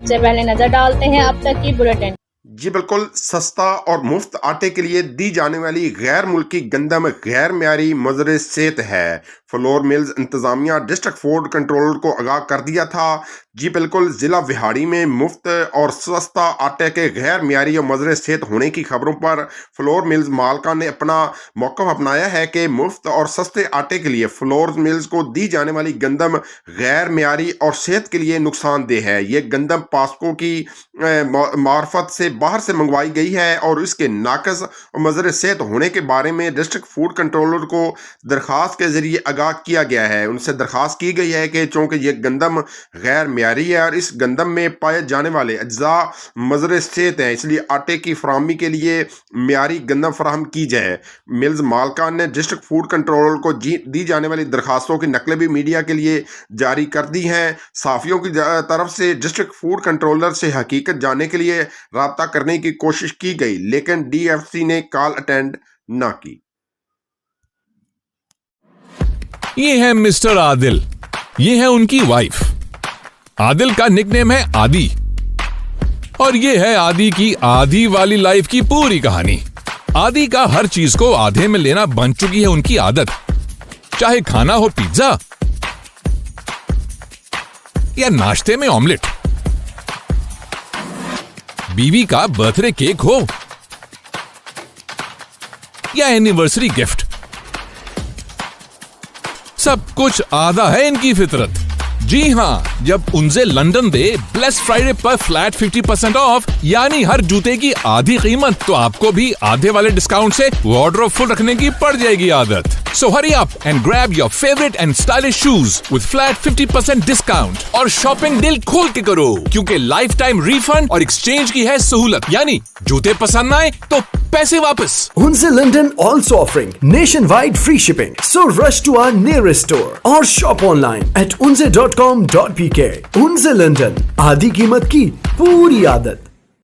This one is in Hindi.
सबसे पहले नजर डालते हैं अब तक की बुलेटिन। जी बिल्कुल, सस्ता और मुफ्त आटे के लिए दी जाने वाली गैर मुल्की गंदम गैर म्यारी मुज़र सेहत है। फ्लोर मिल्स इंतजामिया डिस्ट्रिक्ट फूड कंट्रोलर को आगाह कर दिया था। जी बिल्कुल, जिला विहाड़ी में मुफ्त और सस्ता आटे के गैर म्यारी और मुज़र सेहत होने की खबरों पर फ्लोर मिल्स मालका ने अपना मौक़िफ़ अपनाया है कि मुफ्त और सस्ते आटे के लिए फ्लोर मिल्स को दी जाने वाली गंदम गैर म्यारी और सेहत के लिए नुकसानदेह है। ये गंदम पास्को की मार्फत से बाहर से मंगवाई गई है और इसके नाकस और मुज़र सेहत होने के बारे में डिस्ट्रिक्ट फूड कंट्रोलर को दरख्वास्त के जरिए आगाह किया गया है। उनसे दरख्वास्त की गई है कि चूँकि ये गंदम गैर म्यारी है और इस गंदम में पाए जाने वाले अज्जा मुज़र सेहत हैं, इसलिए आटे की फराहमी के लिए म्यारी गंदम फराहम की जाए। मिल्स मालकान ने डिस्ट्रिक्ट फूड कंट्रोलर को दी जाने वाली दरख्वास्तों की नकलें भी मीडिया के लिए जारी कर दी हैं। साफियों की तरफ से डिस्ट्रिक्ट फूड कंट्रोलर से हकीकत जानने के लिए राब्ता करने की कोशिश की गई, लेकिन DFC ने कॉल अटेंड ना की। ये है मिस्टर आदिल, ये है उनकी वाइफ। आदिल का निकनेम है आदि और ये है आदि की आधी वाली लाइफ की पूरी कहानी। आदि का हर चीज को आधे में लेना बन चुकी है उनकी आदत, चाहे खाना हो पिज्जा या नाश्ते में ऑमलेट, बीवी का बर्थडे केक हो या एनिवर्सरी गिफ्ट, सब कुछ आधा है इनकी फितरत। जी हाँ, जब उनसे लंदन दे ब्लेस्ड फ्राइडे पर फ्लैट 50% ऑफ यानी हर जूते की आधी कीमत, तो आपको भी आधे वाले डिस्काउंट से वार्डरोब फुल रखने की पड़ जाएगी आदत। So hurry up and grab your favorite and stylish shoes with flat 50% discount और शॉपिंग दिल खोल के करो, क्योंकि लाइफ टाइम रिफंड और एक्सचेंज की है सहूलत, यानी जूते पसंद आए तो पैसे वापस। Unze London also offering nationwide free shipping. So rush to our nearest store or shop online at unze.com.pk. Unze London, आधी कीमत की पूरी आदत।